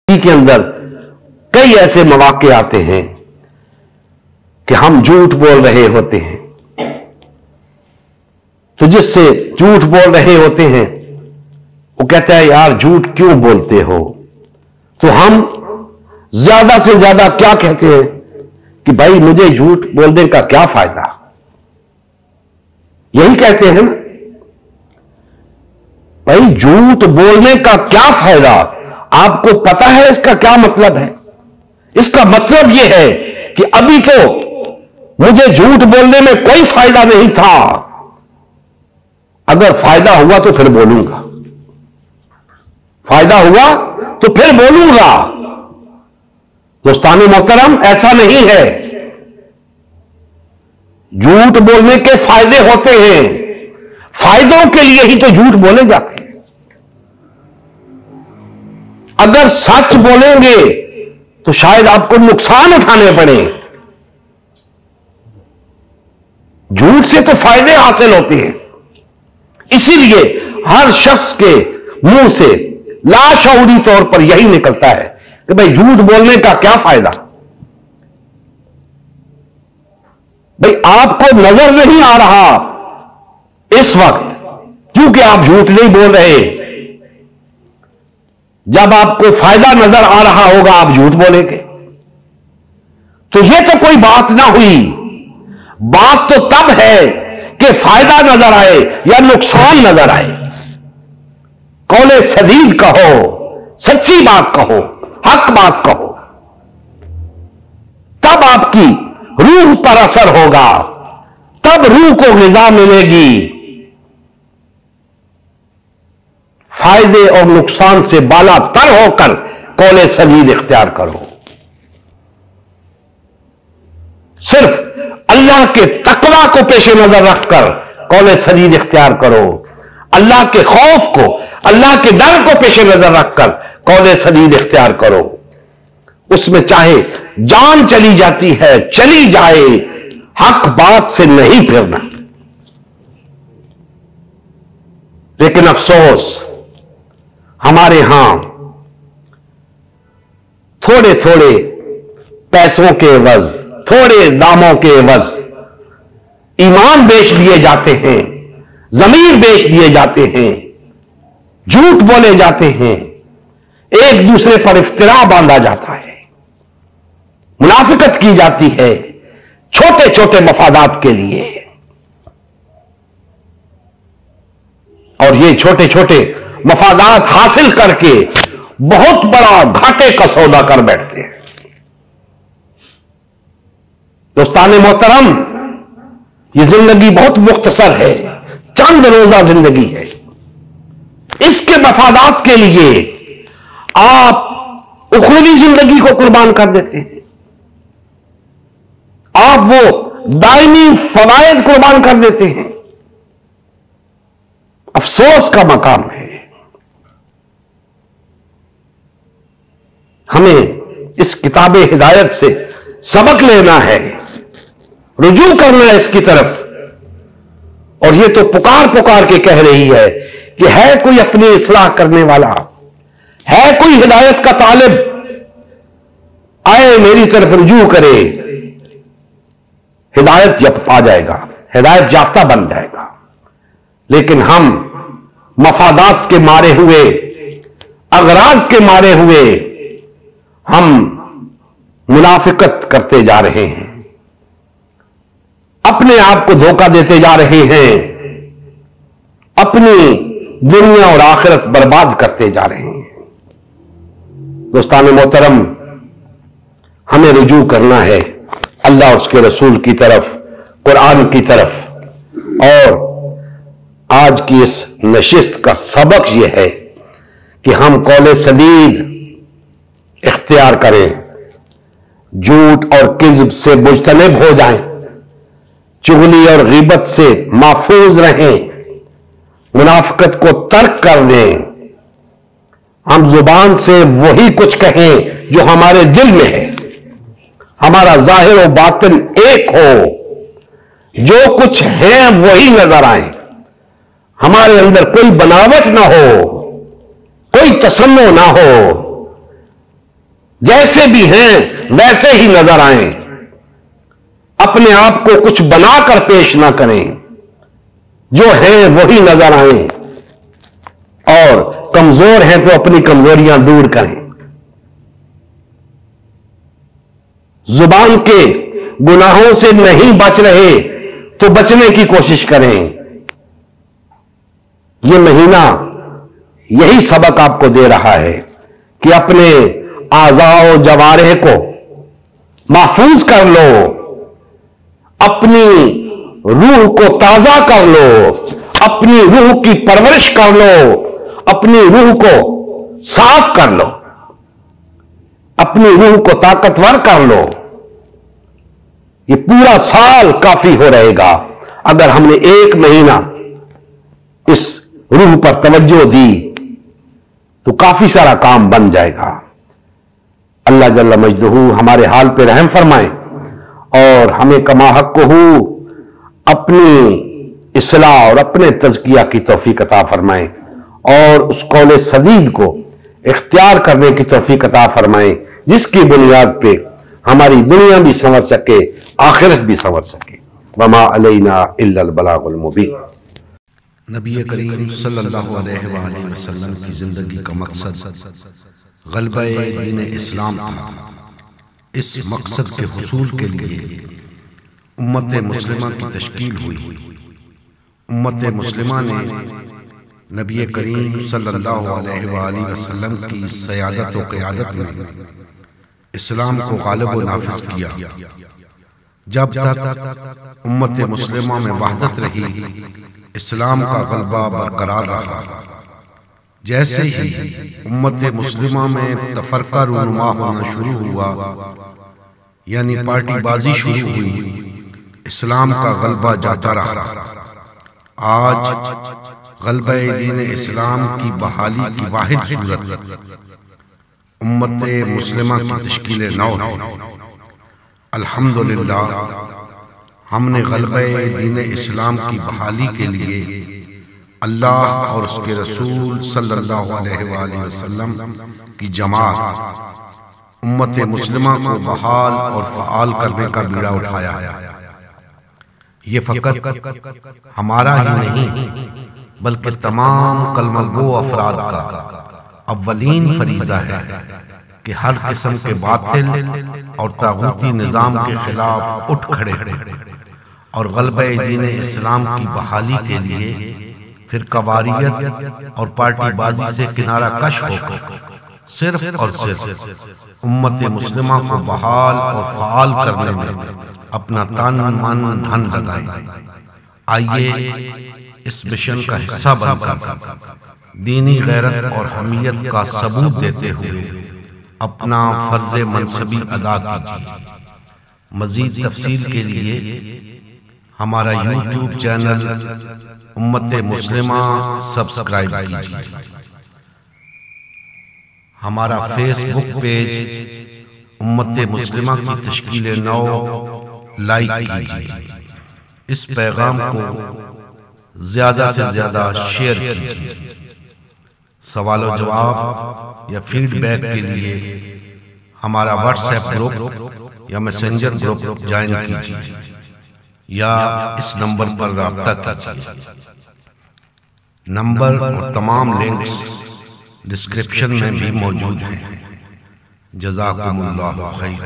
کے اندر کئی ایسے مواقع آتے ہیں کہ ہم جھوٹ بول رہے ہوتے ہیں، تو جس سے جھوٹ بول رہے ہوتے ہیں وہ کہتا ہے یار جھوٹ کیوں بولتے ہو؟ تو ہم زیادہ سے زیادہ کیا کہتے ہیں کہ بھائی مجھے جھوٹ بولنے کا کیا فائدہ؟ یہی کہتے ہیں نا، بھائی جھوٹ بولنے کا کیا فائدہ؟ آپ کو پتا ہے اس کا کیا مطلب ہے؟ اس کا مطلب یہ ہے کہ ابھی تو مجھے جھوٹ بولنے میں کوئی فائدہ نہیں تھا، اگر فائدہ ہوا تو پھر بولوں گا، فائدہ ہوا تو پھر بولوں گا۔ دوستان محترم، ایسا نہیں ہے، جھوٹ بولنے کے فائدے ہوتے ہیں، فائدوں کے لیے ہی تو جھوٹ بولے جاتے ہیں۔ اگر سچ بولیں گے تو شاید آپ کو نقصان اٹھانے پڑے، جھوٹ سے تو فائدے حاصل ہوتے ہیں۔ اسی لیے ہر شخص کے منہ سے لاشعوری طور پر یہی نکلتا ہے کہ بھائی جھوٹ بولنے کا کیا فائدہ؟ بھائی آپ کو نظر نہیں آ رہا اس وقت کیونکہ آپ جھوٹ نہیں بول رہے، جب آپ کو فائدہ نظر آ رہا ہوگا آپ جھوٹ بولیں گے۔ تو یہ تو کوئی بات نہ ہوئی، بات تو تب ہے کہ فائدہ نظر آئے یا نقصان نظر آئے۔ قول سدید کہو، سچی بات کہو، حق بات کہو، تب آپ کی روح پر اثر ہوگا، تب روح کو غذا ملے گی۔ فائدے اور نقصان سے بالا تر ہو کر قول سدید اختیار کرو، صرف اللہ کے تقوی کو پیش نظر رکھ کر قول سدید اختیار کرو، اللہ کے خوف کو، اللہ کے ڈر کو پیش نظر رکھ کر قول سدید اختیار کرو۔ اس میں چاہے جان چلی جاتی ہے چلی جائے، حق بات سے نہیں پھرنا۔ لیکن افسوس، ہمارے ہاں تھوڑے تھوڑے پیسوں کے عوض، تھوڑے داموں کے عوض ایمان بیچ دیے جاتے ہیں، ضمیر بیچ دیے جاتے ہیں، جھوٹ بولے جاتے ہیں، ایک دوسرے پر افتراء باندھا جاتا ہے، منافقت کی جاتی ہے چھوٹے چھوٹے مفادات کے لیے، اور یہ چھوٹے چھوٹے مفادات حاصل کر کے بہت بڑا گھاٹے کا سودا کر بیٹھتے ہیں۔ دوستان محترم، یہ زندگی بہت مختصر ہے، چند روزہ زندگی ہے، اس کے مفادات کے لیے آپ اخروی زندگی کو قربان کر دیتے ہیں، آپ وہ دائمی فوائد قربان کر دیتے ہیں۔ افسوس کا مقام ہے۔ ہمیں اس کتاب ہدایت سے سبق لینا ہے، رجوع کرنا ہے اس کی طرف، اور یہ تو پکار پکار کے کہہ رہی ہے کہ ہے کوئی اپنی اصلاح کرنے والا، ہے کوئی ہدایت کا طالب، آئے میری طرف رجوع کرے، ہدایت جب پا جائے گا، ہدایت یافتہ بن جائے گا۔ لیکن ہم مفادات کے مارے ہوئے، اغراض کے مارے ہوئے ہم منافقت کرتے جا رہے ہیں، اپنے آپ کو دھوکہ دیتے جا رہے ہیں، اپنی دنیا اور آخرت برباد کرتے جا رہے ہیں۔ دوستان محترم، ہمیں رجوع کرنا ہے اللہ اور اس کے رسول کی طرف، قرآن کی طرف، اور آج کی اس نشست کا سبق یہ ہے کہ ہم قول سدید اختیار کریں، جھوٹ اور کذب سے مجتنب ہو جائیں، چغلی اور غیبت سے محفوظ رہیں، منافقت کو ترک کر دیں، ہم زبان سے وہی کچھ کہیں جو ہمارے دل میں ہے، ہمارا ظاہر و باطن ایک ہو، جو کچھ ہے وہی نظر آئے، ہمارے اندر کوئی بناوٹ نہ ہو، کوئی تصنع نہ ہو، جیسے بھی ہیں ویسے ہی نظر آئیں، اپنے آپ کو کچھ بنا کر پیش نہ کریں، جو ہیں وہی نظر آئیں، اور کمزور ہیں تو اپنی کمزوریاں دور کریں۔ زبان کے گناہوں سے نہیں بچ رہے تو بچنے کی کوشش کریں۔ یہ مہینہ یہی سبق آپ کو دے رہا ہے کہ اپنے اعضاء و جوارح کو محفوظ کر لو، اپنی روح کو تازہ کر لو، اپنی روح کی پرورش کر لو، اپنی روح کو صاف کر لو، اپنی روح کو طاقتور کر لو۔ یہ پورا سال کافی ہو رہے گا اگر ہم نے ایک مہینہ اس روح پر توجہ دی تو کافی سارا کام بن جائے گا۔ اللہ جل مجدہ ہمارے حال پہ رحم فرمائے اور ہمیں کما حق ہو اپنی اصلاح اور اپنے تزکیہ کی توفیق عطا فرمائے، اور اس قول سدید کو اختیار کرنے کی توفیق عطا فرمائے جس کی بنیاد پہ ہماری دنیا بھی سنور سکے، آخرت بھی سنور سکے۔ وما علینا الا البلاغ المبین۔ نبی کریم صلی اللہ علیہ وآلہ وسلم کی زندگی کا مقصد غلبہ دین اسلام تھا۔ اس مقصد کے حصول کے لیے امت مسلمہ کی تشکیل ہوئی۔ امت مسلمہ نے نبی کریم صلی اللہ علیہ وآلہ وسلم کی سیادت و قیادت میں اسلام کو غالب و نافذ کیا۔ جب تک امت مسلمہ میں وحدت رہی، اسلام کا غلبہ برقرار رہا۔ جیسے ہی امت مسلمہ میں تفرقہ رونما ہونا شروع ہوا، یعنی پارٹی بازی شروع ہوئی، اسلام کا غلبہ جاتا رہا۔ آج غلبہ دین اسلام کی بحالی کی واحد صورت امت مسلمہ کی تشکیل نو ہے۔ الحمدللہ ہم نے غلبہ دین اسلام کی بحالی کے لیے اللہ اور اس کے رسول صلی اللہ علیہ وآلہ وسلم کی جماعت امت مسلمہ کو بحال اور فعال کرنے کا بیڑا اٹھایا ہے۔ یہ فقط ہمارا ہی نہیں بلکہ تمام کلمہ گو افراد کا اولین فریضہ ہے کہ ہر قسم کے باطل اور طاغوتی نظام کے خلاف اٹھ کھڑے اور غلبہ دین اسلام کی بحالی کے لیے فرقواریت اور پارٹی بازی سے کنارہ کش ہو کر صرف اور صرف امت مسلمہ کو بحال اور فعال کرنے میں اپنا تن من دھن لگائیں۔ آئیے اس مشن کا حصہ بن کر دینی غیرت اور حمیت کا ثبوت دیتے ہوئے اپنا فرض منصبی ادا کیجیے۔ مزید تفصیل کے لیے ہمارا یوٹیوب چینل امت مسلمہ سبسکرائب کیجیے، ہمارا فیس بک پیج امت مسلمہ کی تشکیل نو لائک کیجیے، اس پیغام کو زیادہ سے زیادہ شیئر کیجیے۔ سوال و جواب یا فیڈ بیک کے لیے ہمارا واٹس ایپ گروپ یا میسنجر گروپ جوائن کیجیے یا اس نمبر پر رابطہ کیجیے۔ نمبر اور تمام لنکس ڈسکرپشن میں بھی موجود ہیں۔ جزاکم اللہ خیر۔